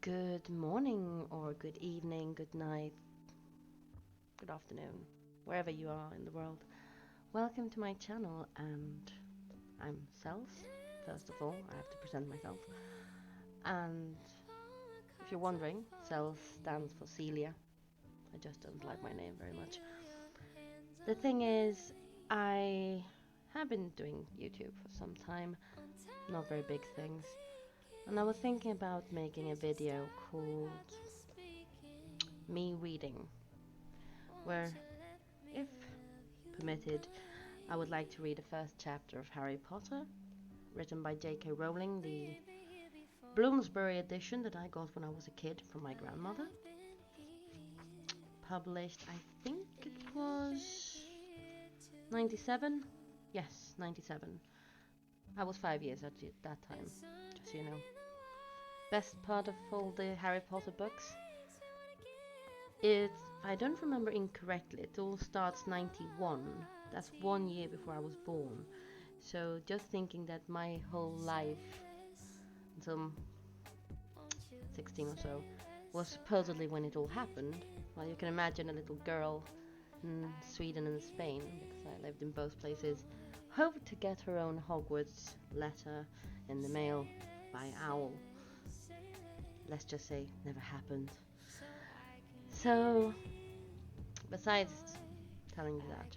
Good morning, or good evening, good night, good afternoon, wherever you are in the world. Welcome to my channel, and I'm Zels. First of all, I have to present myself. And if you're wondering, Zels stands for Celia. I just don't like my name very much. The thing is, I have been doing YouTube for some time, not very big things. And I was thinking about making a video called Me Reading, where, if permitted, I would like to read the first chapter of Harry Potter, written by J.K Rowling, the Bloomsbury edition that I got when I was a kid from my grandmother. Published, I think it was 97? Yes, 97. I was 5 years at that time, just so you know. Best part of all the Harry Potter books? If I don't remember incorrectly, it all starts 91. That's 1 year before I was born. So just thinking that my whole life, until 16 or so, was supposedly when it all happened. Well, you can imagine a little girl in Sweden and Spain, because I lived in both places, hoped to get her own Hogwarts letter in the mail by owl. Let's just say, never happened. So, besides telling you that,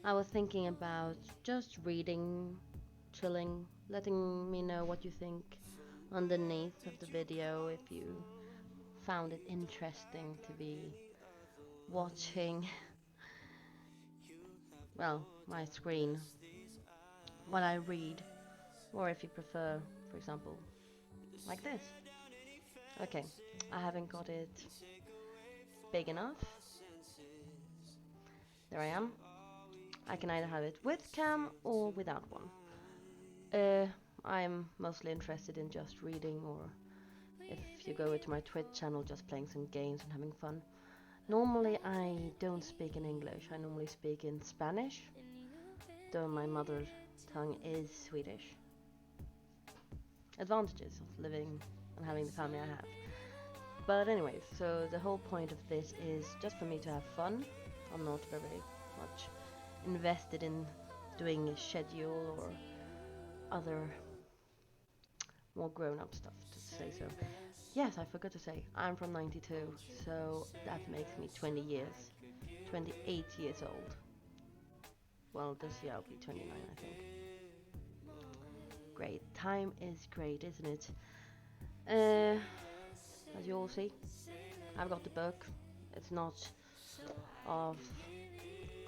I was thinking about just reading, chilling, letting me know what you think underneath of the video if you found it interesting to be watching, well, my screen, what I read, or if you prefer, for example, like this. Okay, I haven't got it big enough. There I am. I can either have it with cam or without one. I'm mostly interested in just reading, or if you go into my Twitch channel, just playing some games and having fun. Normally I don't speak in English, I normally speak in Spanish, though my mother tongue is Swedish. Advantages of living and having the family I have. But anyways, so the whole point of this is just for me to have fun. I'm not very much invested in doing a schedule or other more grown-up stuff, to say so. Yes, I forgot to say, I'm from 92, so that makes me 20 years, 28 years old. Well, this year I'll be 29, I think. Great, time is great, isn't it? As you all see, I've got the book. It's not of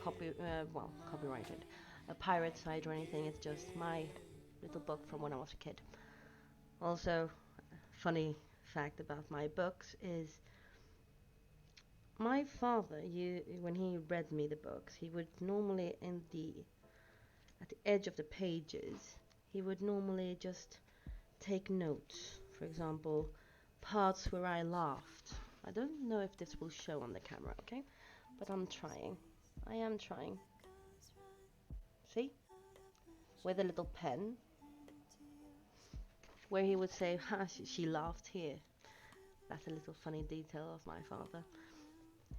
copyrighted, a pirate site or anything. It's just my little book from when I was a kid. Also, funny fact about my books is my father, when he read me the books, he would normally at the edge of the pages, he would normally just take notes. For example, parts where I laughed. I don't know if this will show on the camera, okay? But I'm trying. I am trying. See? With a little pen, where he would say, ha, she laughed here. That's a little funny detail of my father.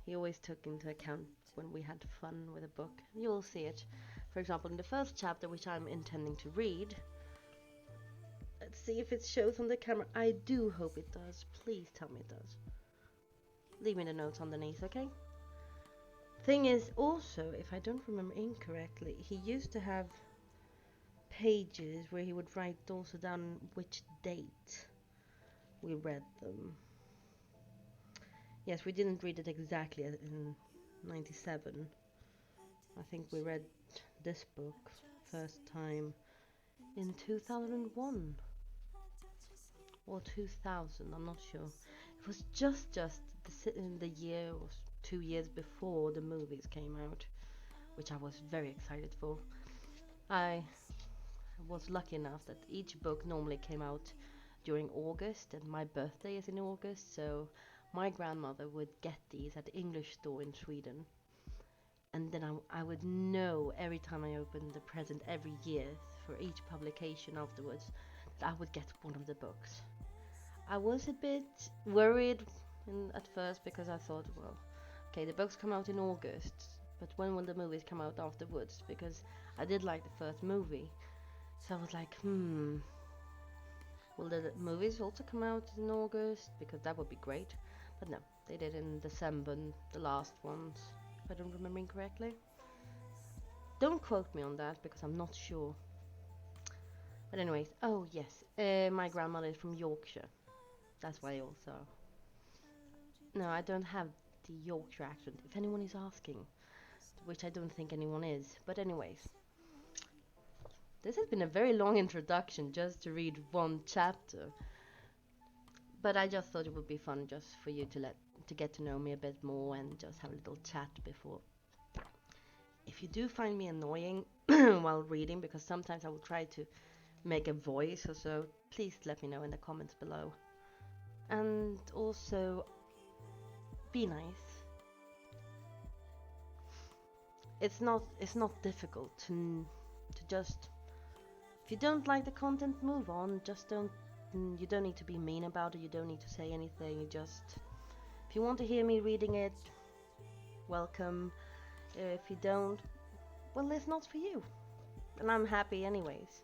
He always took into account when we had fun with a book. You will see it. For example, in the first chapter, which I'm intending to read. Let's see if it shows on the camera. I do hope it does. Please tell me it does. Leave me the notes underneath, okay? Thing is, also, if I don't remember incorrectly, he used to have pages where he would write also down which date we read them. Yes, we didn't read it exactly in 97. I think we read this book first time in 2001 or 2000, I'm not sure. It was just the year or 2 years before the movies came out, which I was very excited for. I was lucky enough that each book normally came out during August, and my birthday is in August, so my grandmother would get these at the English store in Sweden. And then I would know every time I opened the present every year for each publication afterwards that I would get one of the books. I was a bit worried at first because I thought, well, okay, the books come out in August, but when will the movies come out afterwards? Because I did like the first movie, so I was like, will the movies also come out in August? Because that would be great. But no, they did in December, the last ones, if I don't remember incorrectly. Don't quote me on that because I'm not sure. But anyways, oh yes, my grandmother is from Yorkshire. That's why also. No, I don't have the Yorkshire accent, if anyone is asking, which I don't think anyone is. But anyways, this has been a very long introduction just to read one chapter. But I just thought it would be fun just for you to get to know me a bit more and just have a little chat before. If you do find me annoying while reading, because sometimes I will try to make a voice or so, please let me know in the comments below. And also, be nice. It's not difficult to just, if you don't like the content, move on. Just don't, you don't need to be mean about it. You don't need to say anything. You just, if you want to hear me reading it, welcome. If you don't, well, it's not for you. And I'm happy anyways.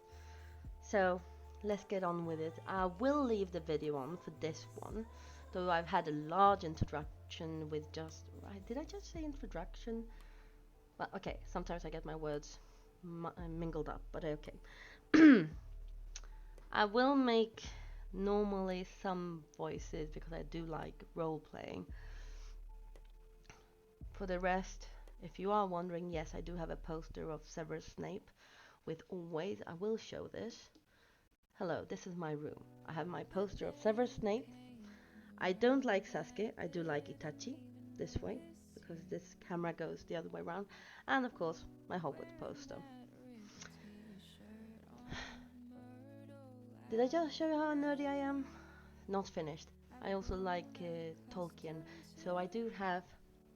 So let's get on with it. I will leave the video on for this one, though I've had a large introduction with just, did I just say introduction? Well, okay, sometimes I get my words mingled up, but okay. I will make normally some voices because I do like role playing. For the rest, if you are wondering, yes, I do have a poster of Severus Snape with always, I will show this. Hello, this is my room. I have my poster of Severus Snape. I don't like Sasuke, I do like Itachi, this way, because this camera goes the other way around. And of course, my Hogwarts poster. Did I just show you how nerdy I am? Not finished. I also like Tolkien, so I do have,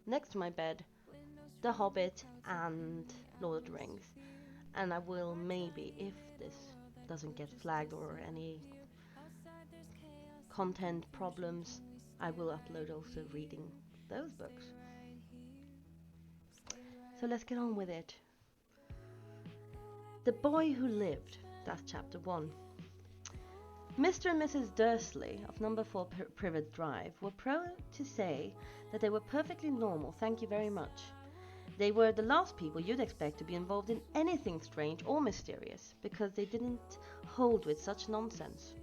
next to my bed, The Hobbit and Lord of the Rings. And I will maybe, if this doesn't get flagged or any content problems, I will upload also reading those books. So let's get on with it. The Boy Who Lived, that's chapter 1. Mr. and Mrs. Dursley of number 4 Privet Drive were proud to say that they were perfectly normal, thank you very much. They were the last people you'd expect to be involved in anything strange or mysterious, because they didn't hold with such nonsense.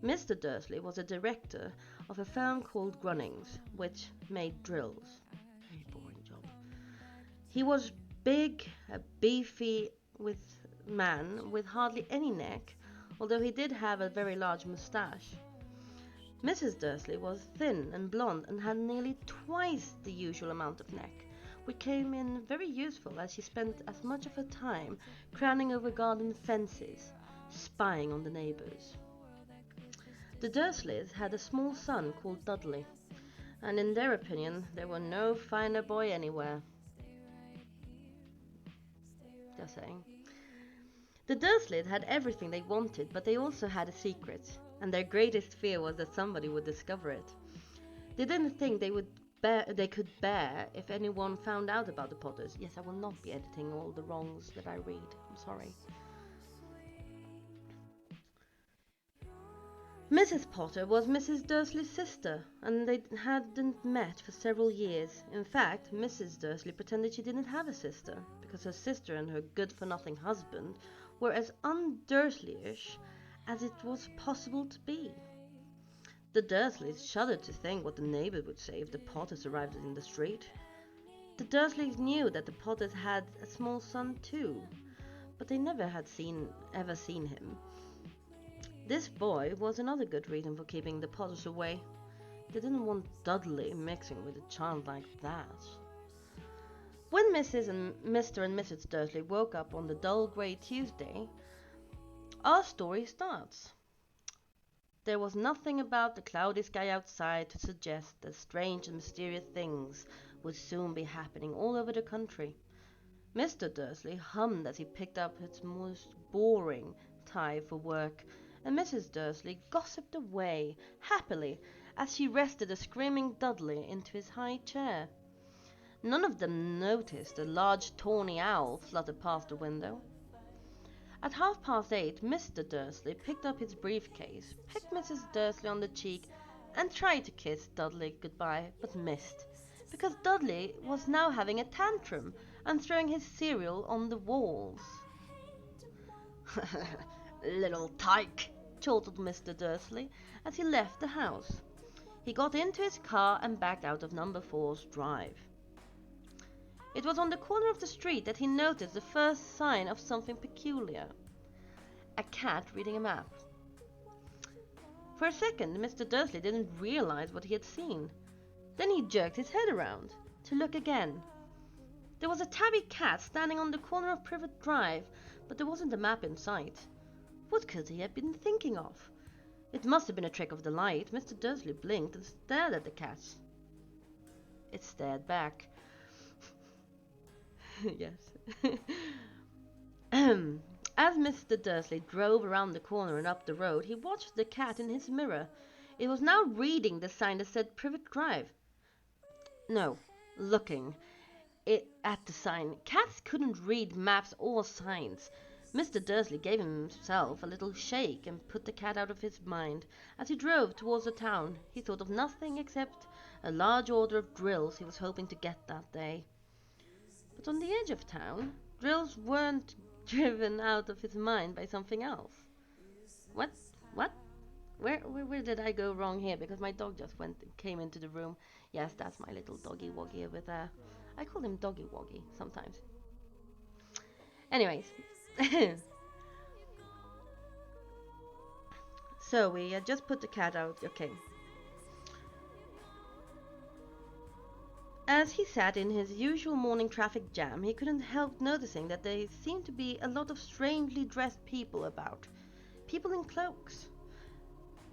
Mr. Dursley was a director of a firm called Grunnings, which made drills. Very boring job. He was big, a beefy man with hardly any neck, although he did have a very large moustache. Mrs. Dursley was thin and blonde and had nearly twice the usual amount of neck, which came in very useful as she spent as much of her time crowning over garden fences, spying on the neighbours. The Dursleys had a small son called Dudley, and in their opinion there was no finer boy anywhere. Just saying. The Dursleys had everything they wanted, but they also had a secret, and their greatest fear was that somebody would discover it. They didn't think they could bear if anyone found out about the Potters. Yes, I will not be editing all the wrongs that I read. I'm sorry. Mrs. Potter was Mrs. Dursley's sister, and they hadn't met for several years. In fact, Mrs. Dursley pretended she didn't have a sister, because her sister and her good-for-nothing husband were as un-Dursleyish as it was possible to be. The Dursleys shuddered to think what the neighbours would say if the Potters arrived in the street. The Dursleys knew that the Potters had a small son too, but they never had ever seen him. This boy was another good reason for keeping the Potters away. They didn't want Dudley mixing with a child like that. When Mrs. and Mr. and Mrs. Dursley woke up on the dull grey Tuesday, our story starts. There was nothing about the cloudy sky outside to suggest that strange and mysterious things would soon be happening all over the country. Mr. Dursley hummed as he picked up his most boring tie for work and Mrs. Dursley gossiped away happily as she rested a screaming Dudley into his high chair. None of them noticed a large tawny owl flutter past the window. At 8:30, Mr. Dursley picked up his briefcase, pecked Mrs. Dursley on the cheek, and tried to kiss Dudley goodbye, but missed, because Dudley was now having a tantrum and throwing his cereal on the walls. "Little tyke," chortled Mr. Dursley as he left the house. He got into his car and backed out of number 4's drive. It was on the corner of the street that he noticed the first sign of something peculiar. A cat reading a map. For a second, Mr. Dursley didn't realize what he had seen. Then he jerked his head around to look again. There was a tabby cat standing on the corner of Privet Drive, but there wasn't a map in sight. What could he have been thinking of? It must have been a trick of the light. Mr. Dursley blinked and stared at the cat. It stared back. Yes. As Mr. Dursley drove around the corner and up the road, he watched the cat in his mirror. It was now reading the sign that said Privet Drive. No, looking at the sign. Cats couldn't read maps or signs. Mr. Dursley gave himself a little shake and put the cat out of his mind. As he drove towards the town, he thought of nothing except a large order of drills he was hoping to get that day. But on the edge of town, drills weren't driven out of his mind by something else. What? Where did I go wrong here? Because my dog just came into the room. Yes, that's my little doggy woggy over there. I call him Doggy Woggy sometimes. Anyways. So we had just put the cat out. Okay. As he sat in his usual morning traffic jam, he couldn't help noticing that there seemed to be a lot of strangely dressed people about. People in cloaks.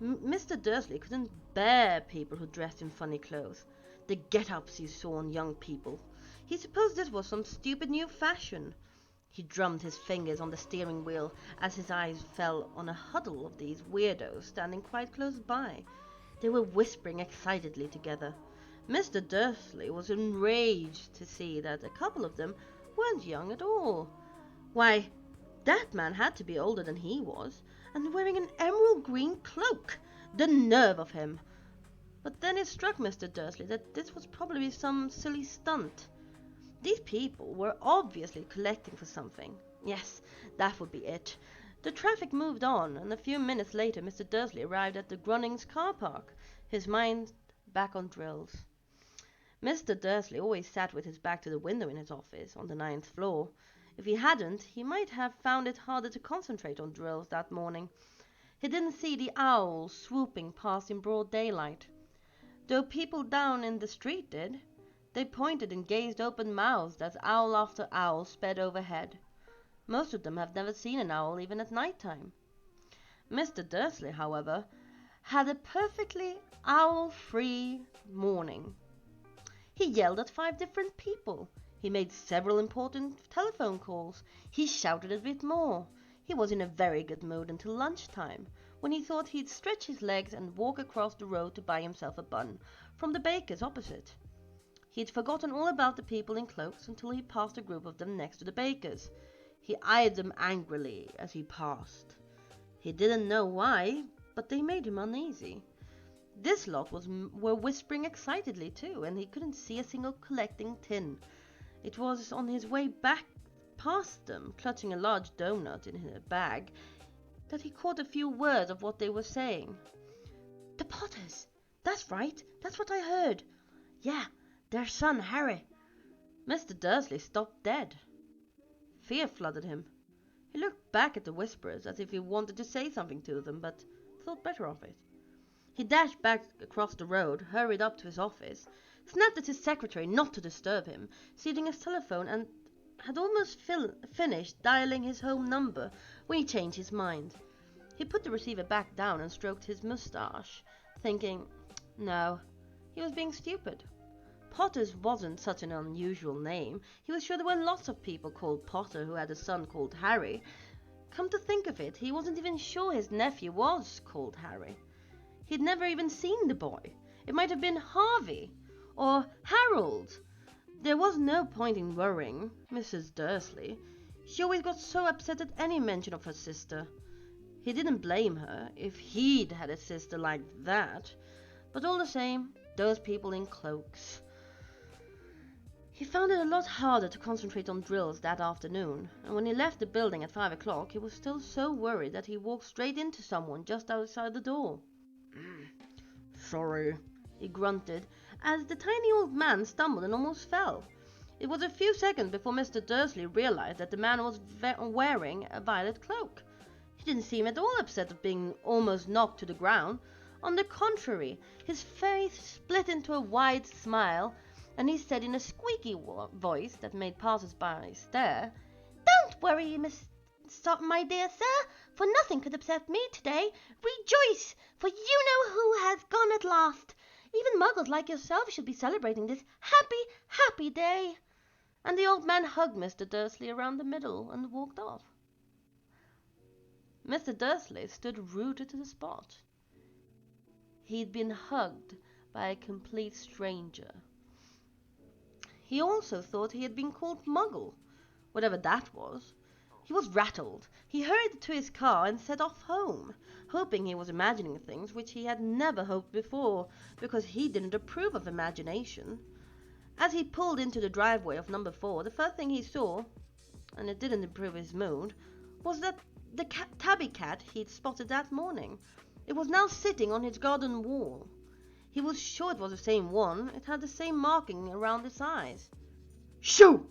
Mr. Dursley couldn't bear people who dressed in funny clothes. The get-ups he saw on young people. He supposed this was some stupid new fashion. He drummed his fingers on the steering wheel as his eyes fell on a huddle of these weirdos standing quite close by. They were whispering excitedly together. Mr. Dursley was enraged to see that a couple of them weren't young at all. Why, that man had to be older than he was, and wearing an emerald green cloak. The nerve of him! But then it struck Mr. Dursley that this was probably some silly stunt. These people were obviously collecting for something. Yes, that would be it. The traffic moved on, and a few minutes later Mr. Dursley arrived at the Grunnings car park, his mind back on drills. Mr. Dursley always sat with his back to the window in his office on the 9th floor. If he hadn't, he might have found it harder to concentrate on drills that morning. He didn't see the owls swooping past in broad daylight, though people down in the street did. They pointed and gazed open-mouthed as owl after owl sped overhead. Most of them have never seen an owl even at night time. Mr. Dursley, however, had a perfectly owl-free morning. He yelled at 5 different people. He made several important telephone calls. He shouted a bit more. He was in a very good mood until lunchtime, when he thought he'd stretch his legs and walk across the road to buy himself a bun from the baker's opposite. He'd forgotten all about the people in cloaks until he passed a group of them next to the baker's. He eyed them angrily as he passed. He didn't know why, but they made him uneasy. This lot were whispering excitedly too, and he couldn't see a single collecting tin. It was on his way back past them, clutching a large doughnut in a bag, that he caught a few words of what they were saying. "The Potters! That's right, that's what I heard. Yeah, their son Harry." Mr. Dursley stopped dead. Fear flooded him. He looked back at the whisperers as if he wanted to say something to them, but thought better of it. He dashed back across the road, hurried up to his office, snapped at his secretary not to disturb him, seating his telephone, and had almost finished dialing his home number when he changed his mind. He put the receiver back down and stroked his moustache, thinking, no, he was being stupid. Potters wasn't such an unusual name. He was sure there were lots of people called Potter who had a son called Harry, Come to think of it, he wasn't even sure his nephew was called Harry. He'd never even seen the boy. It might have been Harvey or Harold. There was no point in worrying Mrs. Dursley. She always got so upset at any mention of her sister. He didn't blame her if he'd had a sister like that, but all the same, those people in cloaks. He found it a lot harder to concentrate on drills that afternoon, and when he left the building at 5 o'clock, he was still so worried that he walked straight into someone just outside the door. "Sorry," he grunted, as the tiny old man stumbled and almost fell. It was a few seconds before Mr. Dursley realized that the man was wearing a violet cloak. He didn't seem at all upset at being almost knocked to the ground. On the contrary, his face split into a wide smile, and he said in a squeaky voice that made passers-by stare, "Don't worry, my dear sir, for nothing could upset me today. Rejoice, for you know who has gone at last. Even muggles like yourself should be celebrating this happy, happy day." And the old man hugged Mr. Dursley around the middle and walked off. Mr. Dursley stood rooted to the spot. He'd been hugged by a complete stranger. He also thought he had been called Muggle, whatever that was. He was rattled. He hurried to his car and set off home, hoping he was imagining things which he had never hoped before, because he didn't approve of imagination. As he pulled into the driveway of number 4, the first thing he saw, and it didn't improve his mood, was that the tabby cat he'd spotted that morning. It was now sitting on his garden wall. He was sure it was the same one. It had the same marking around its eyes. "Shoo!"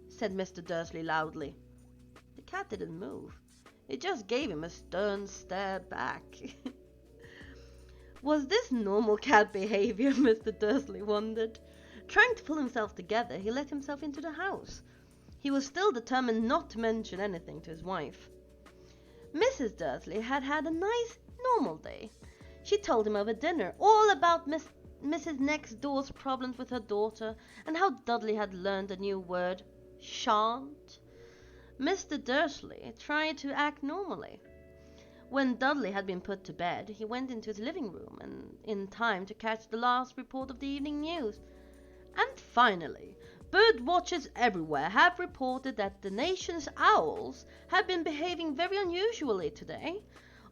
said Mr. Dursley loudly. The cat didn't move. It just gave him a stern stare back. Was this normal cat behavior, Mr. Dursley wondered. Trying to pull himself together, he let himself into the house. He was still determined not to mention anything to his wife. Mrs. Dursley had had a nice, normal day. She told him over dinner all about Mrs. Next Door's problems with her daughter, and how Dudley had learned a new word, shan't. Mr. Dursley tried to act normally. When Dudley had been put to bed, he went into his living room, and in time to catch the last report of the evening news. And finally, bird watchers everywhere have reported that the nation's owls have been behaving very unusually today.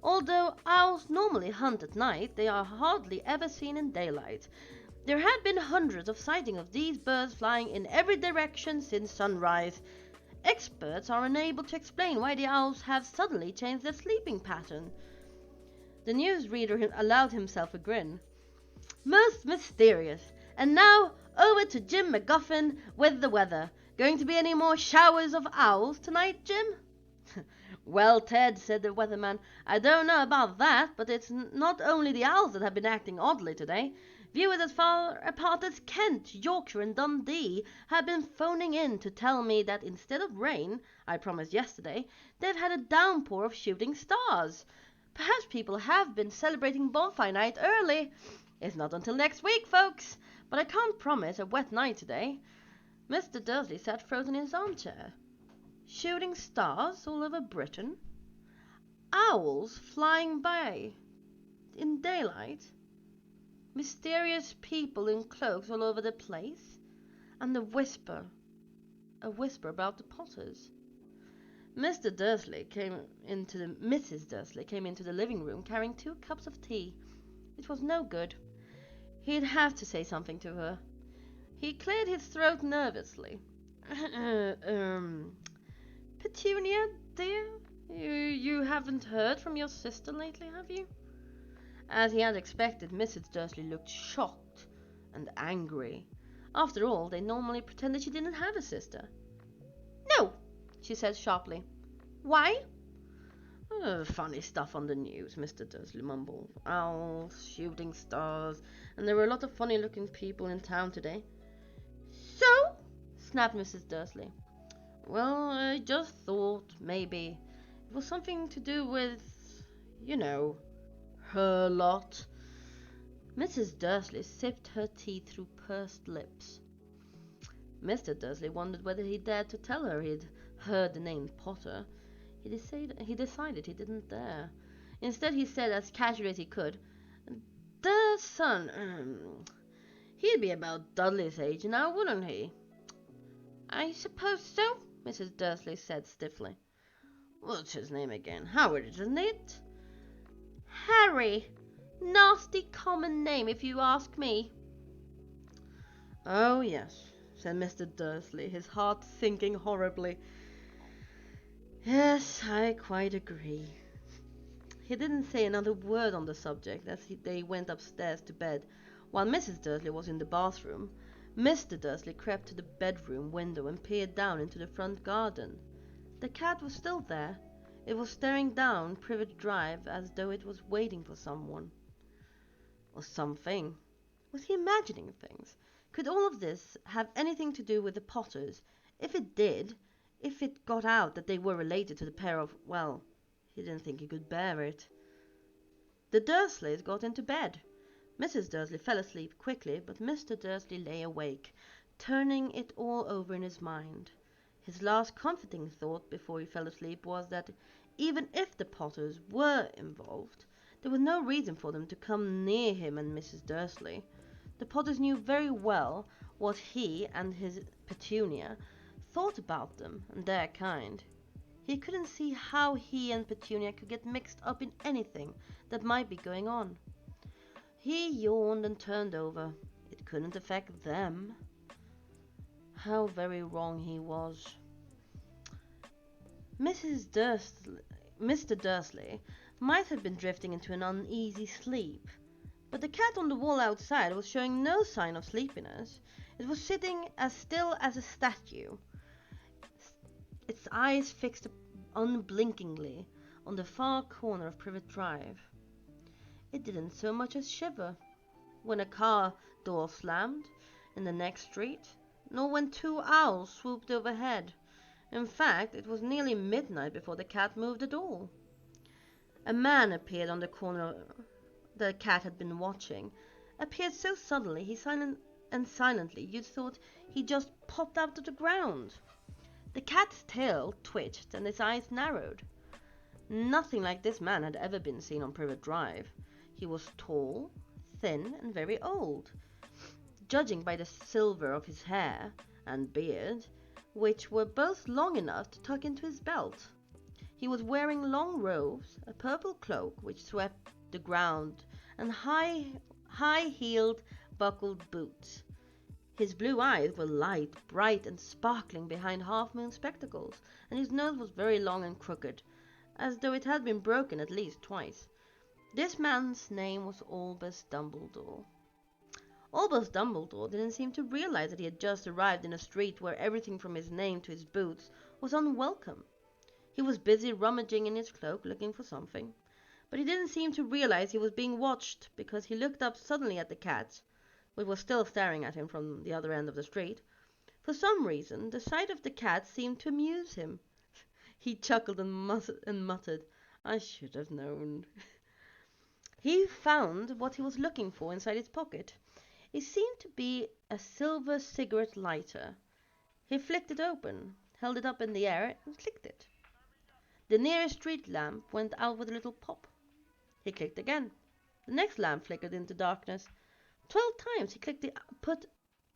Although owls normally hunt at night, they are hardly ever seen in daylight. There have been hundreds of sightings of these birds flying in every direction since sunrise. Experts are unable to explain why the owls have suddenly changed their sleeping pattern. The newsreader allowed himself a grin. "Most mysterious. And now over to Jim McGuffin with the weather. Going to be any more showers of owls tonight, Jim?" "Well, Ted," said the weatherman, "I don't know about that, but it's not only the owls that have been acting oddly today. Viewers as far apart as Kent, Yorkshire and Dundee have been phoning in to tell me that instead of rain, I promised yesterday, they've had a downpour of shooting stars. Perhaps people have been celebrating bonfire night early. It's not until next week, folks, but I can't promise a wet night today." Mr. Dursley sat frozen in his armchair. Shooting stars all over Britain? Owls flying by in daylight? Mysterious people in cloaks all over the place? And a whisper about the Potters. Mrs. Dursley came into the living room carrying 2 cups of tea. It was no good. He'd have to say something to her. He cleared his throat nervously. "Petunia, dear, you haven't heard from your sister lately, have you?" As he had expected, Mrs. Dursley looked shocked and angry. After all, they normally pretended she didn't have a sister. "No," she said sharply. "Why?" "Funny stuff on the news," Mr. Dursley mumbled. "Owls, shooting stars, and there were a lot of funny-looking people in town today." "So?" snapped Mrs. Dursley. "Well, I just thought maybe it was something to do with, her lot." Mrs. Dursley sipped her tea through pursed lips. Mr. Dursley wondered whether he dared to tell her he'd heard the name Potter. He decided he didn't dare. Instead, he said as casually as he could, "The son, he'd be about Dudley's age now, wouldn't he?" "I suppose so," Mrs. Dursley said stiffly. "What's his name again? Howard, isn't it?" "Harry. Nasty common name, if you ask me." "Oh, yes," said Mr. Dursley, his heart sinking horribly. "Yes, I quite agree." He didn't say another word on the subject as they went upstairs to bed. While Mrs. Dursley was in the bathroom, Mr. Dursley crept to the bedroom window and peered down into the front garden. The cat was still there. It was staring down Privet Drive as though it was waiting for someone. Or something. Was he imagining things? Could all of this have anything to do with the Potters? If it did, if it got out that they were related to the pair of, well, he didn't think he could bear it. The Dursleys got into bed. Mrs. Dursley fell asleep quickly, but Mr. Dursley lay awake, turning it all over in his mind. His last comforting thought before he fell asleep was that even if the Potters were involved, there was no reason for them to come near him and Mrs. Dursley. The Potters knew very well what he and his Petunia thought about them and their kind. He couldn't see how he and Petunia could get mixed up in anything that might be going on. He yawned and turned over. It couldn't affect them. How very wrong he was. Mr. Dursley might have been drifting into an uneasy sleep, but the cat on the wall outside was showing no sign of sleepiness. It was sitting as still as a statue, its eyes fixed unblinkingly on the far corner of Privet Drive. It didn't so much as shiver when a car door slammed in the next street, nor when two owls swooped overhead. In fact, it was nearly midnight before the cat moved at all. A man appeared on the corner the cat had been watching. Appeared so suddenly and silently you'd thought he just popped out of the ground. The cat's tail twitched and its eyes narrowed. Nothing like this man had ever been seen on Privet Drive. He was tall, thin, and very old, judging by the silver of his hair and beard, which were both long enough to tuck into his belt. He was wearing long robes, a purple cloak which swept the ground, and high-heeled, buckled boots. His blue eyes were light, bright, and sparkling behind half-moon spectacles, and his nose was very long and crooked, as though it had been broken at least twice. This man's name was Albus Dumbledore. Albus Dumbledore didn't seem to realize that he had just arrived in a street where everything from his name to his boots was unwelcome. He was busy rummaging in his cloak looking for something, but he didn't seem to realize he was being watched because he looked up suddenly at the cat, which was still staring at him from the other end of the street. For some reason, the sight of the cat seemed to amuse him. He chuckled and muttered, "I should have known." He found what he was looking for inside his pocket. It seemed to be a silver cigarette lighter. He flicked it open, held it up in the air, and clicked it. The nearest street lamp went out with a little pop. He clicked again. The next lamp flickered into darkness. 12 times he clicked the put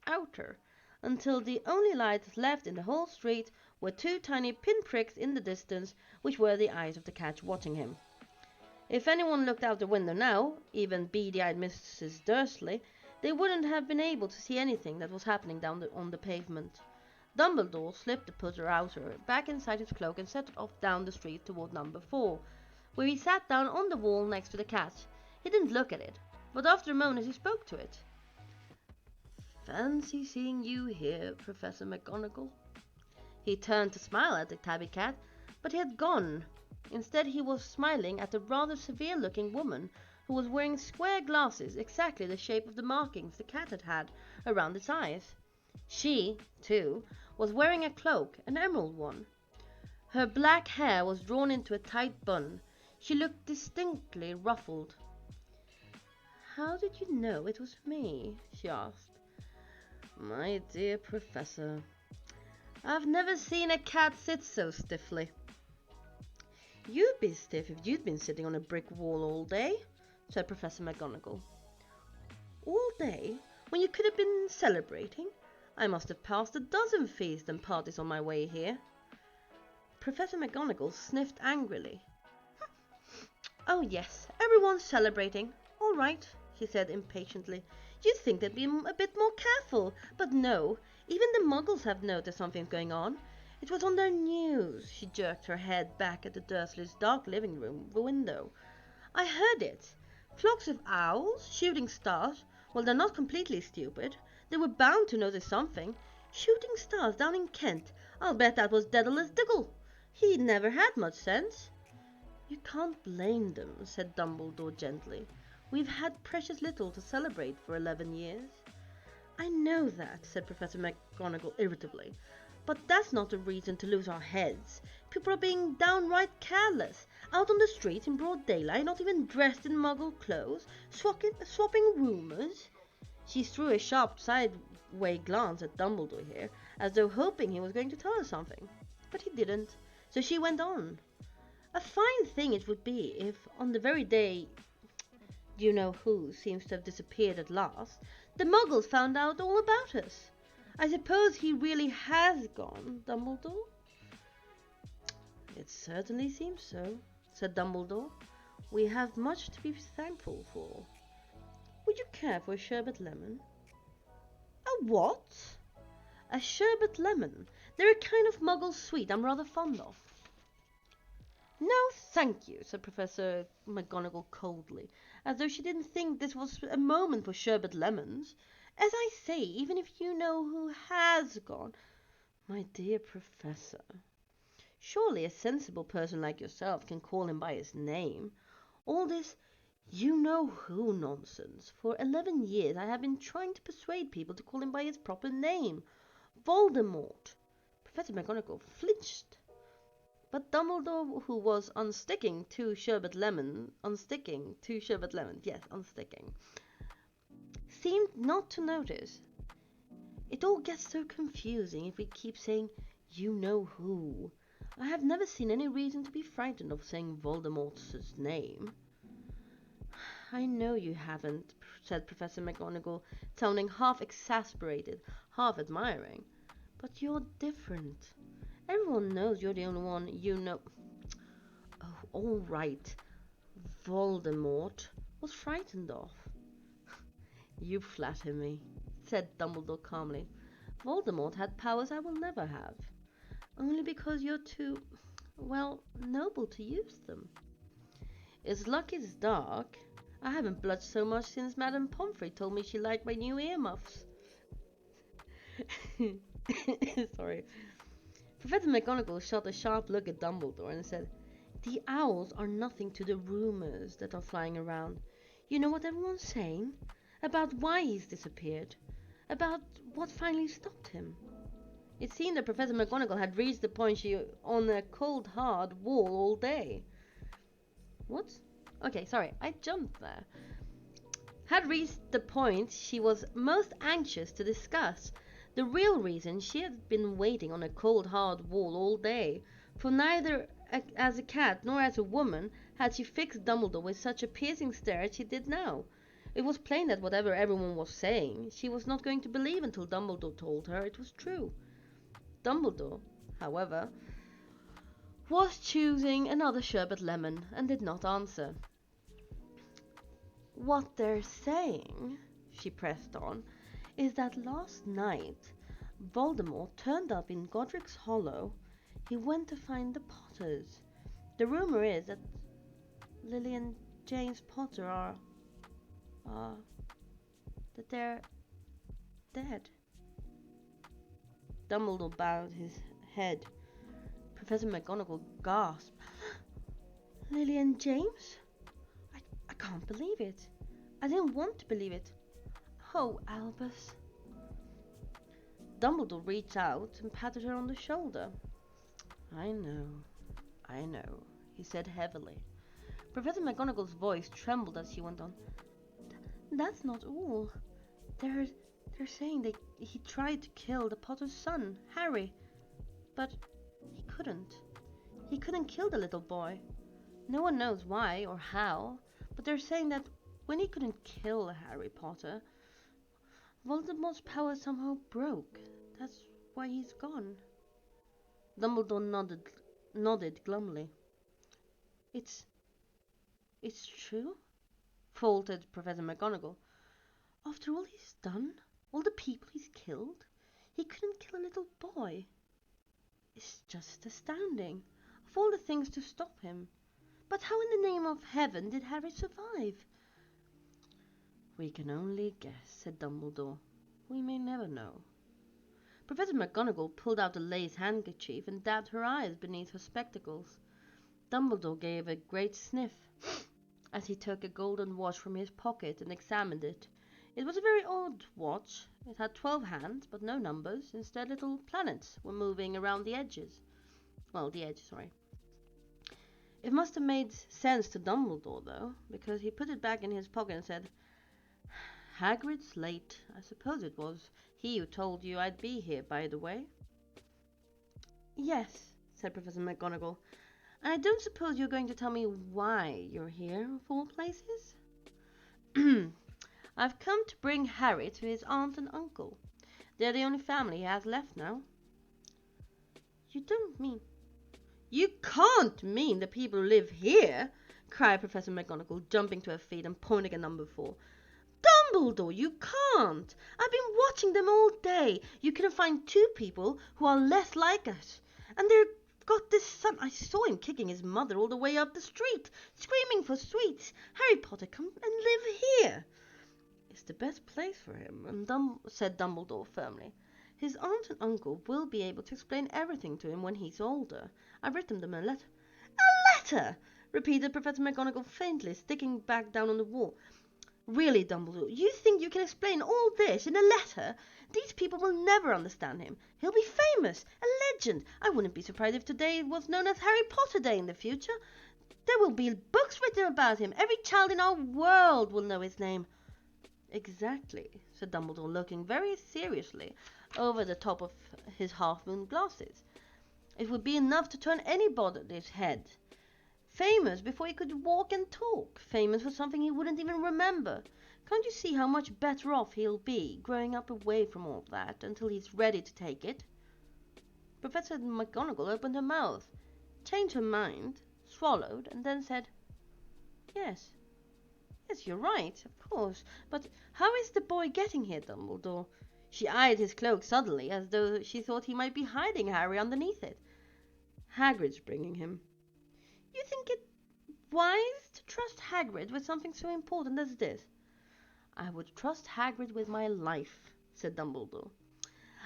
outer, until the only lights left in the whole street were two tiny pinpricks in the distance, which were the eyes of the cat watching him. If anyone looked out the window now, even beady-eyed Mrs. Dursley, they wouldn't have been able to see anything that was happening on the pavement. Dumbledore slipped the putter-outer back inside his cloak and set off down the street toward number 4, where he sat down on the wall next to the cat. He didn't look at it, but after a moment he spoke to it. "Fancy seeing you here, Professor McGonagall." He turned to smile at the tabby cat, but he had gone. Instead, he was smiling at a rather severe-looking woman who was wearing square glasses exactly the shape of the markings the cat had had around its eyes. She, too, was wearing a cloak, an emerald one. Her black hair was drawn into a tight bun. She looked distinctly ruffled. "How did you know it was me?" she asked. "My dear Professor, I've never seen a cat sit so stiffly." You'd be stiff if you'd been sitting on a brick wall all day, said Professor McGonagall. All day? When you could have been celebrating? I must have passed a dozen feasts and parties on my way here. Professor McGonagall sniffed angrily. Oh yes, everyone's celebrating. All right, she said impatiently. You'd think they'd be a bit more careful, but no, even the Muggles have noticed something's going on. It was on their news. She jerked her head back at the Dursleys' dark living room window. I heard it. Flocks of owls, shooting stars. Well, they're not completely stupid. They were bound to notice something. Shooting stars down in Kent. I'll bet that was Daedalus Diggle. He never had much sense. You can't blame them, said Dumbledore gently. We've had precious little to celebrate for 11 years. I know that, said Professor McGonagall irritably. But that's not a reason to lose our heads. People are being downright careless, out on the streets in broad daylight, not even dressed in Muggle clothes, swapping rumours. She threw a sharp sideway glance at Dumbledore here, as though hoping he was going to tell her something. But he didn't, so she went on. A fine thing it would be if, on the very day you-know-who seems to have disappeared at last, the Muggles found out all about us. I suppose he really has gone, Dumbledore? It certainly seems so, said Dumbledore. We have much to be thankful for. Would you care for a sherbet lemon? A what? A sherbet lemon. They're a kind of Muggle sweet I'm rather fond of. No, thank you, said Professor McGonagall coldly, as though she didn't think this was a moment for sherbet lemons. As I say, even if you know who has gone... My dear Professor, surely a sensible person like yourself can call him by his name. All this you-know-who nonsense. For 11 years I have been trying to persuade people to call him by his proper name. Voldemort. Professor McGonagall flinched. But Dumbledore, who was unsticking, seemed not to notice. It all gets so confusing if we keep saying, you know who. I have never seen any reason to be frightened of saying Voldemort's name. I know you haven't, said Professor McGonagall, sounding half exasperated, half admiring. But you're different. Everyone knows you're the only one you know. Oh, all right. Voldemort was frightened of. You flatter me, said Dumbledore calmly. Voldemort had powers I will never have. Only because you're too, well, noble to use them. His luck is dark. I haven't blushed so much since Madame Pomfrey told me she liked my new earmuffs. Sorry. Professor McGonagall shot a sharp look at Dumbledore and said, The owls are nothing to the rumours that are flying around. You know what everyone's saying? About why he's disappeared. About what finally stopped him. It seemed that Professor McGonagall had reached the point she on a cold, hard wall all day. What? Okay, sorry, I jumped there. Had reached the point she was most anxious to discuss. The real reason she had been waiting on a cold, hard wall all day. For neither as a cat nor as a woman had she fixed Dumbledore with such a piercing stare as she did now. It was plain that whatever everyone was saying, she was not going to believe until Dumbledore told her it was true. Dumbledore, however, was choosing another sherbet lemon and did not answer. What they're saying, she pressed on, is that last night Voldemort turned up in Godric's Hollow. He went to find the Potters. The rumor is that Lily and James Potter are that they're dead. Dumbledore bowed his head. Professor McGonagall gasped. Lily and James? I can't believe it. I didn't want to believe it. Oh, Albus. Dumbledore reached out and patted her on the shoulder. I know, he said heavily. Professor McGonagall's voice trembled as she went on. That's not all. They're saying that he tried to kill the Potter's son, Harry. But he couldn't. He couldn't kill the little boy. No one knows why or how, but they're saying that when he couldn't kill Harry Potter, Voldemort's power somehow broke. That's why he's gone. Dumbledore nodded glumly. It's it's true, faltered Professor McGonagall. After all he's done, all the people he's killed, he couldn't kill a little boy. It's just astounding. Of all the things to stop him. But how in the name of heaven did Harry survive? We can only guess, said Dumbledore. We may never know. Professor McGonagall pulled out a lace handkerchief and dabbed her eyes beneath her spectacles. Dumbledore gave a great sniff as he took a golden watch from his pocket and examined it. It was a very odd watch. It had 12 hands, but no numbers. Instead, little planets were moving around the edges. Well, the edge, sorry. It must have made sense to Dumbledore, though, because he put it back in his pocket and said, Hagrid's late. I suppose it was he who told you I'd be here, by the way. Yes, said Professor McGonagall. And I don't suppose you're going to tell me why you're here, of all places? I've come to bring Harry to his aunt and uncle. They're the only family he has left now. You don't mean... You can't mean the people who live here, cried Professor McGonagall, jumping to her feet and pointing at number 4. Dumbledore, you can't! I've been watching them all day. You couldn't find 2 people who are less like us. And they've got this son. I saw him kicking his mother all the way up the street, screaming for sweets. Harry Potter, come and live here. It's the best place for him, said Dumbledore firmly. His aunt and uncle will be able to explain everything to him when he's older. I've written them a letter. A letter! Repeated Professor McGonagall faintly, sticking back down on the wall. Really, Dumbledore, you think you can explain all this in a letter? These people will never understand him. He'll be famous, a legend. I wouldn't be surprised if today was known as Harry Potter Day in the future. There will be books written about him. Every child in our world will know his name. Exactly, said Dumbledore, looking very seriously over the top of his half-moon glasses. It would be enough to turn anybody's head. Famous before he could walk and talk. Famous for something he wouldn't even remember. Can't you see how much better off he'll be growing up away from all that until he's ready to take it? Professor McGonagall opened her mouth, changed her mind, swallowed, and then said, Yes. Yes, you're right, of course. But how is the boy getting here, Dumbledore? She eyed his cloak suddenly, as though she thought he might be hiding Harry underneath it. Hagrid's bringing him. You think it wise to trust Hagrid with something so important as this? I would trust Hagrid with my life, said Dumbledore.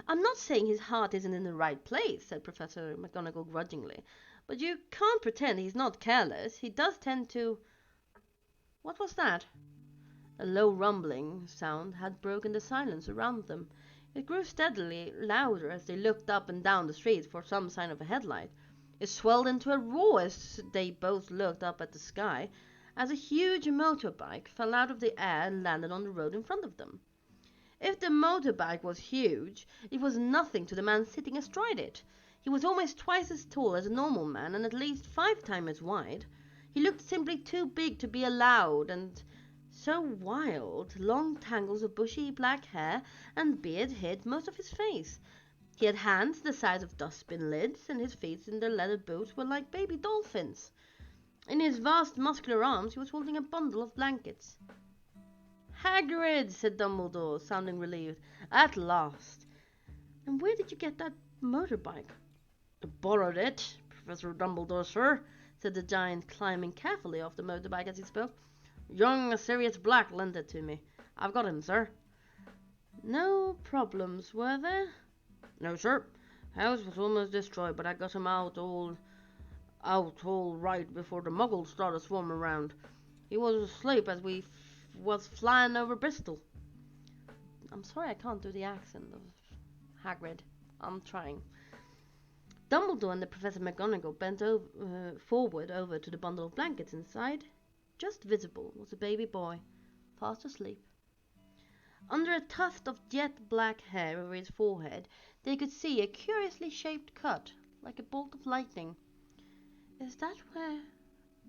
I'm not saying his heart isn't in the right place, said Professor McGonagall grudgingly. But you can't pretend he's not careless. He does tend to... What was that? A low rumbling sound had broken the silence around them. It grew steadily louder as they looked up and down the street for some sign of a headlight. It swelled into a roar as they both looked up at the sky, as a huge motorbike fell out of the air and landed on the road in front of them. If the motorbike was huge, it was nothing to the man sitting astride it. He was almost twice as tall as a normal man and at least 5 times as wide. He looked simply too big to be allowed, and so wild. Long tangles of bushy black hair and beard hid most of his face. He had hands the size of dustbin lids, and his feet in their leather boots were like baby dolphins. In his vast muscular arms he was holding a bundle of blankets. Hagrid, said Dumbledore, sounding relieved. At last. And where did you get that motorbike? I borrowed it, Professor Dumbledore, sir, said the giant, climbing carefully off the motorbike as he spoke. Young Sirius Black lent it to me. I've got him, sir. No problems, were there? No, sir. House was almost destroyed, but I got him out all right before the muggles started swarming around. He was asleep as we was flying over Bristol. I'm sorry I can't do the accent of Hagrid. I'm trying. Dumbledore and the Professor McGonagall bent forward over to the bundle of blankets inside. Just visible was a baby boy, fast asleep. Under a tuft of jet black hair over his forehead, they could see a curiously shaped cut, like a bolt of lightning. Is that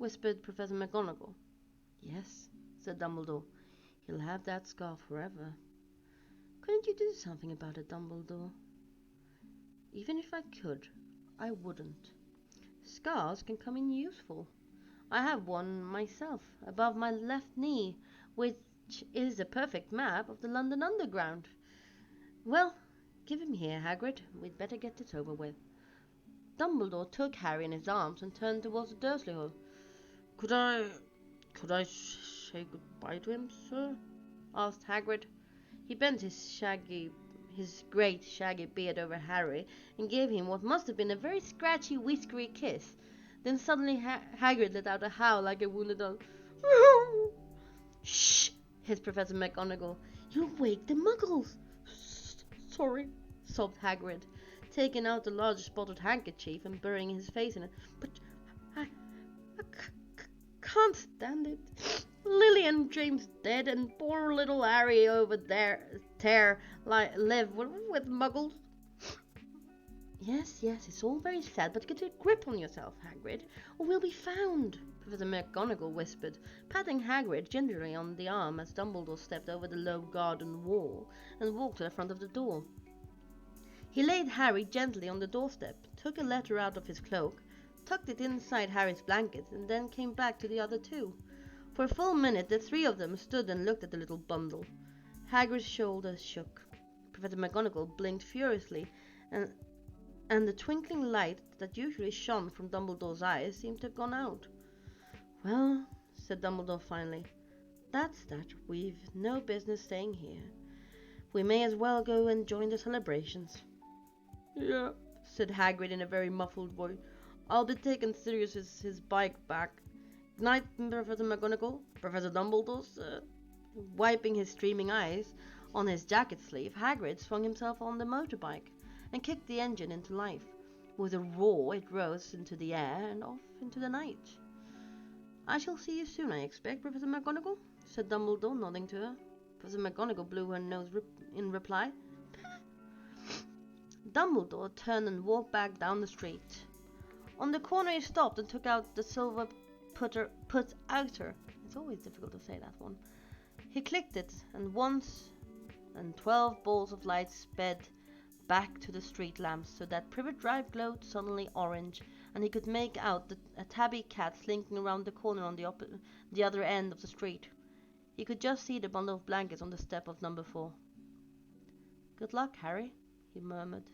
whispered Professor McGonagall. Yes, said Dumbledore. He'll have that scar forever. Couldn't you do something about it, Dumbledore? Even if I could, I wouldn't. Scars can come in useful. I have one myself, above my left knee, which is a perfect map of the London Underground. Well, give him here, Hagrid. We'd better get this over with. Dumbledore took Harry in his arms and turned towards the Dursley Hall. Could I say goodbye to him, sir? Asked Hagrid. He bent his great shaggy beard over Harry and gave him what must have been a very scratchy, whiskery kiss. Then suddenly Hagrid let out a howl like a wounded dog. Shh! Hissed Professor McGonagall. You'll wake the Muggles. Sorry, sobbed Hagrid, taking out the large spotted handkerchief and burying his face in it. But I can't stand it. Lily and James dead, and poor little Harry over there live with Muggles. Yes, it's all very sad, but get a grip on yourself, Hagrid, or we'll be found, Professor McGonagall whispered, patting Hagrid gingerly on the arm as Dumbledore stepped over the low garden wall and walked to the front of the door. He laid Harry gently on the doorstep, took a letter out of his cloak, tucked it inside Harry's blanket, and then came back to the other two. For a full minute the three of them stood and looked at the little bundle. Hagrid's shoulders shook. Professor McGonagall blinked furiously, and the twinkling light that usually shone from Dumbledore's eyes seemed to have gone out. Well, said Dumbledore finally, that's that. We've no business staying here. We may as well go and join the celebrations. Yeah, said Hagrid in a very muffled voice. I'll be taking Sirius's bike back. Good night, Professor McGonagall. Professor Dumbledore, sir. Wiping his streaming eyes on his jacket sleeve, Hagrid swung himself on the motorbike and kicked the engine into life. With a roar, it rose into the air and off into the night. I shall see you soon, I expect, Professor McGonagall, said Dumbledore, nodding to her. Professor McGonagall blew her nose in reply. Dumbledore turned and walked back down the street. On the corner he stopped and took out the silver put-outer. It's always difficult to say that one. He clicked it, and once and 12 balls of light sped back to the street lamps, so that Privet Drive glowed suddenly orange, and he could make out a tabby cat slinking around the corner on the other end of the street. He could just see the bundle of blankets on the step of number 4. Good luck, Harry, he murmured.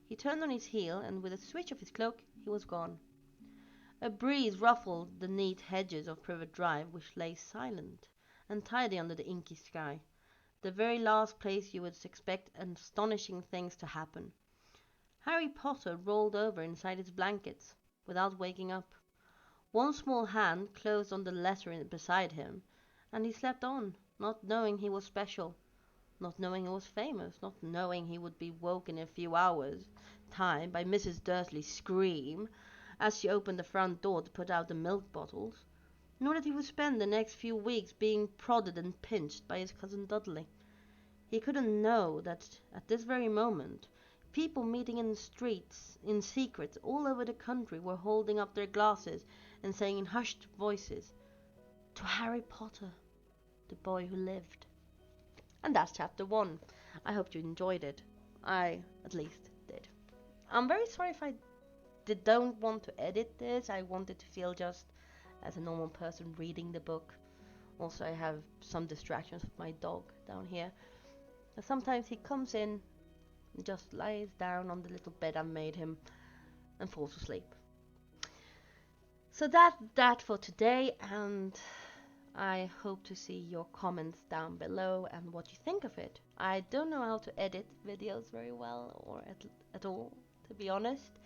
He turned on his heel, and with a switch of his cloak, he was gone. A breeze ruffled the neat hedges of Privet Drive, which lay silent and tidy under the inky sky, the very last place you would expect astonishing things to happen. Harry Potter rolled over inside his blankets, without waking up. One small hand closed on the letter beside him, and he slept on, not knowing he was special, not knowing he was famous, not knowing he would be woken in a few hours' time by Mrs. Dursley's scream as she opened the front door to put out the milk bottles, nor that he would spend the next few weeks being prodded and pinched by his cousin Dudley. He couldn't know that at this very moment people meeting in the streets in secret all over the country were holding up their glasses and saying in hushed voices, "To Harry Potter, the boy who lived." And that's chapter 1. I hope you enjoyed it. I, at least, did. I'm very sorry if I don't want to edit this. I want it to feel just as a normal person reading the book. Also, I have some distractions with my dog down here. And sometimes he comes in and just lies down on the little bed I made him and falls asleep. So that's that for today, and I hope to see your comments down below and what you think of it. I don't know how to edit videos very well, or at all, to be honest.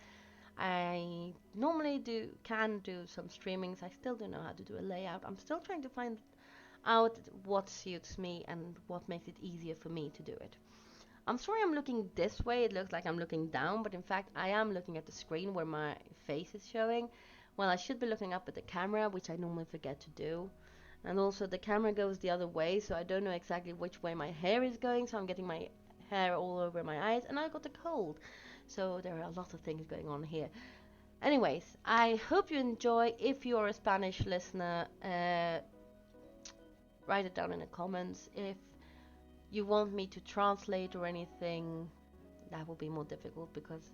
I normally can do some streamings. I still don't know how to do a layout. I'm still trying to find out what suits me and what makes it easier for me to do it. I'm sorry I'm looking this way. It looks like I'm looking down, but in fact I am looking at the screen where my face is showing. Well, I should be looking up at the camera, which I normally forget to do. And also the camera goes the other way, so I don't know exactly which way my hair is going, so I'm getting my hair all over my eyes, and I got a cold. So there are a lot of things going on here. Anyways, I hope you enjoy. If you're a Spanish listener, write it down in the comments. If you want me to translate or anything, that will be more difficult because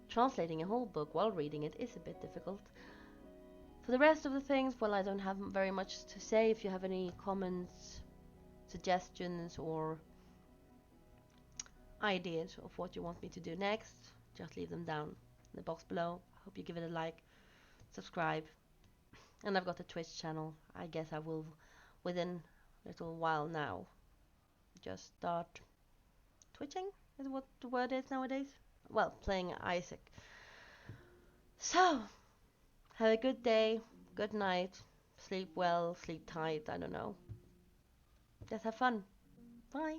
translating a whole book while reading it is a bit difficult. For the rest of the things, well, I don't have very much to say. If you have any comments, suggestions, or ideas of what you want me to do next, just leave them down in the box below. I hope you give it a like, subscribe, and I've got a Twitch channel. I guess I will, within a little while now, just start twitching, is what the word is nowadays. Well, playing Isaac. So, have a good day, good night, sleep well, sleep tight, I don't know. Just have fun. Bye.